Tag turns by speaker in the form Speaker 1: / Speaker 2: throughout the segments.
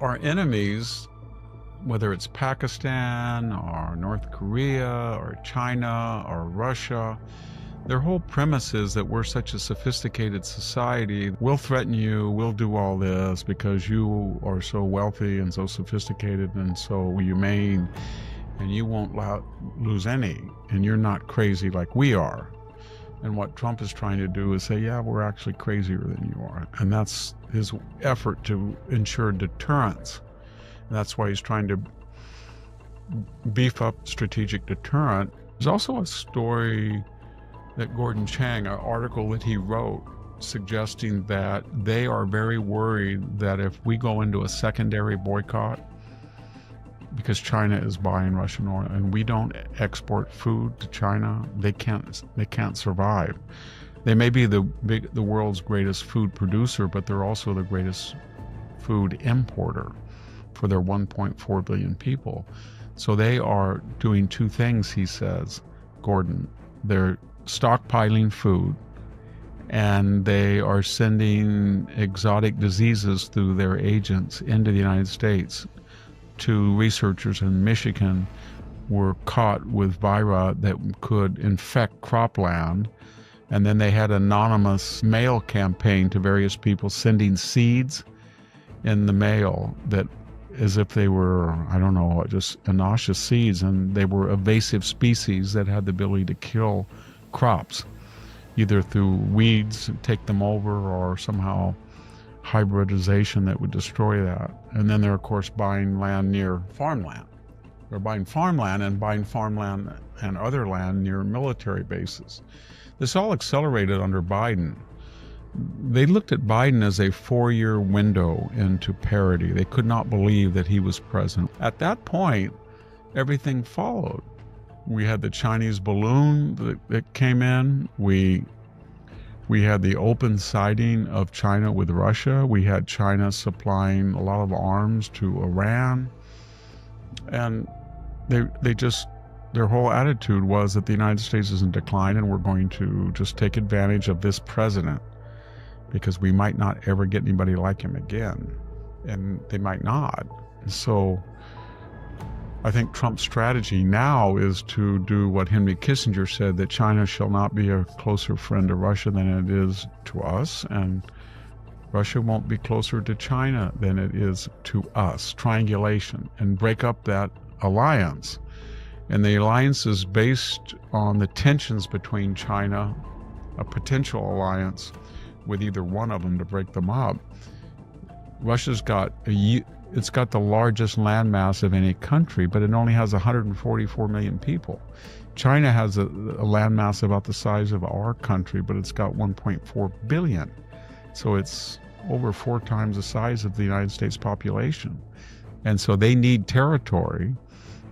Speaker 1: our enemies, whether it's Pakistan or North Korea or China or Russia, their whole premise is that we're such a sophisticated society. We'll threaten you, we'll do all this because you are so wealthy and so sophisticated and so humane, and you won't lose any, and you're not crazy like we are. And what Trump is trying to do is say, yeah, we're actually crazier than you are. And that's his effort to ensure deterrence. And that's why he's trying to beef up strategic deterrent. There's also a story that Gordon Chang, an article that he wrote, suggesting that they are very worried that if we go into a secondary boycott, because China is buying Russian oil and we don't export food to China, they can't survive. They may be the world's greatest food producer, but they're also the greatest food importer for their 1.4 billion people. So they are doing two things, he says, Gordon. They're stockpiling food, and they are sending exotic diseases through their agents into the United States. Two researchers in Michigan were caught with vira that could infect cropland, and then they had an anonymous mail campaign to various people sending seeds in the mail that as if they were, I don't know, just innocuous seeds, and they were invasive species that had the ability to kill crops, either through weeds, take them over, or somehow hybridization that would destroy that. And then they're, of course, buying land near farmland. They're buying farmland and other land near military bases. This all accelerated under Biden. They looked at Biden as a 4-year window into parity. They could not believe that he was president. At that point, everything followed. We had the Chinese balloon that came in. We had the open siding of China with Russia. We had China supplying a lot of arms to Iran. And their whole attitude was that the United States is in decline and we're going to just take advantage of this president because we might not ever get anybody like him again. And they might not. So I think Trump's strategy now is to do what Henry Kissinger said, that China shall not be a closer friend to Russia than it is to us, and Russia won't be closer to China than it is to us. Triangulation, and break up that alliance. And the alliance is based on the tensions between China, a potential alliance with either one of them to break them up. Russia's got it's got the largest landmass of any country, but it only has 144 million people. China has a landmass about the size of our country, but it's got 1.4 billion. So it's over 4 times the size of the United States population. And so they need territory,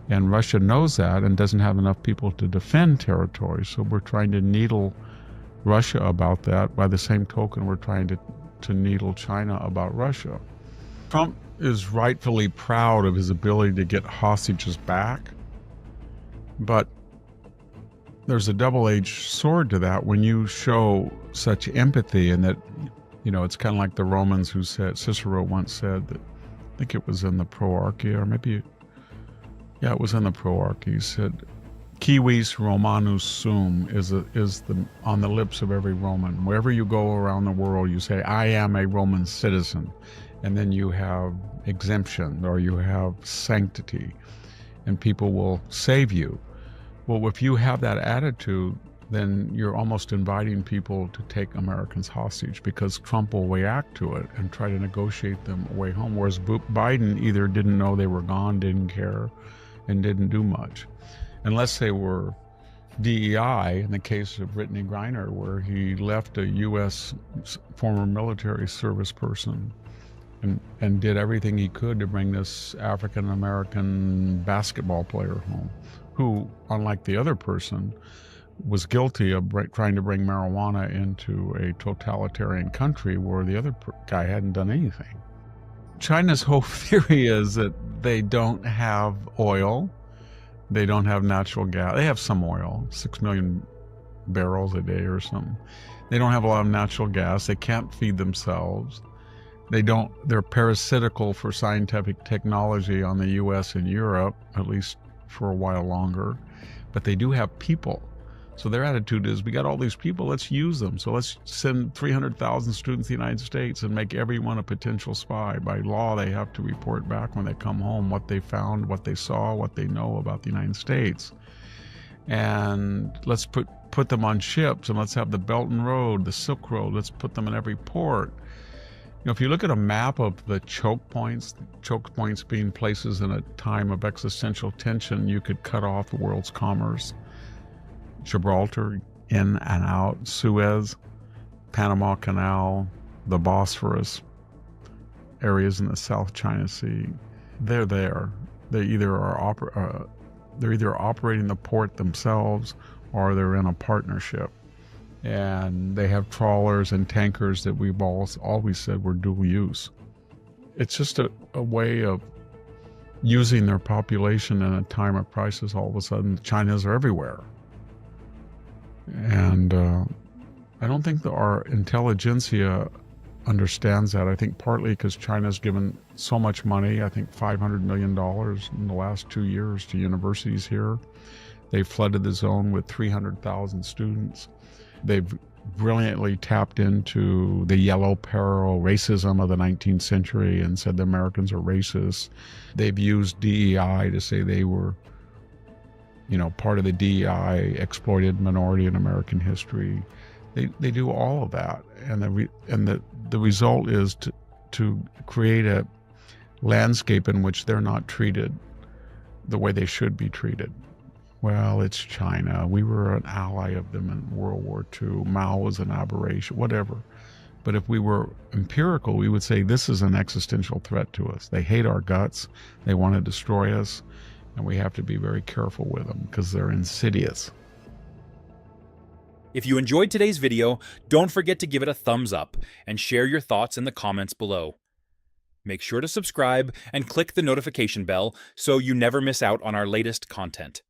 Speaker 1: and Russia knows that and doesn't have enough people to defend territory. So we're trying to needle Russia about that. By the same token, we're trying to needle China about Russia. Trump is rightfully proud of his ability to get hostages back, but there's a double-edged sword to that when you show such empathy, and that, you know, it's kind of like the Romans who said, Cicero once said that, I think it was in the Proarchy, or maybe, yeah, it was in the Proarchy, he said, Civis Romanus sum is on the lips of every Roman. Wherever you go around the world, you say, I am a Roman citizen. And then you have exemption, or you have sanctity, and people will save you. Well, if you have that attitude, then you're almost inviting people to take Americans hostage, because Trump will react to it and try to negotiate them away home. Whereas Biden either didn't know they were gone, didn't care, and didn't do much. Unless they were DEI, in the case of Brittany Griner, where he left a U.S. former military service person and did everything he could to bring this African-American basketball player home, who, unlike the other person, was guilty of trying to bring marijuana into a totalitarian country where the other guy hadn't done anything. China's whole theory is that they don't have oil, they don't have natural gas. They have some oil, 6 million barrels a day or something. They don't have a lot of natural gas. They can't feed themselves. They're parasitical for scientific technology on the US and Europe, at least for a while longer, but they do have people. So their attitude is, we got all these people, let's use them. So let's send 300,000 students to the United States and make everyone a potential spy. By law, they have to report back when they come home what they found, what they saw, what they know about the United States. And let's put them on ships, and let's have the Belt and Road, the Silk Road, let's put them in every port. If you look at a map of the choke points being places in a time of existential tension, you could cut off the world's commerce. Gibraltar, in and out, Suez, Panama Canal, the Bosphorus, areas in the South China Sea. They're there. They either are they're either operating the port themselves or they're in a partnership. And they have trawlers and tankers that we've always said were dual use. It's just a way of using their population in a time of crisis. All of a sudden, China's are everywhere. And I don't think that our intelligentsia understands that. I think partly because China's given so much money, I think $500 million in the last 2 years to universities here. They flooded the zone with 300,000 students. They've brilliantly tapped into the yellow peril racism of the 19th century and said the Americans are racist. They've used DEI to say they were, part of the DEI exploited minority in American history. They do all of that, and the result is to create a landscape in which they're not treated the way they should be treated. Well, it's China. We were an ally of them in World War II. Mao was an aberration, whatever. But if we were empirical, we would say this is an existential threat to us. They hate our guts. They want to destroy us. And we have to be very careful with them because they're insidious.
Speaker 2: If you enjoyed today's video, don't forget to give it a thumbs up and share your thoughts in the comments below. Make sure to subscribe and click the notification bell so you never miss out on our latest content.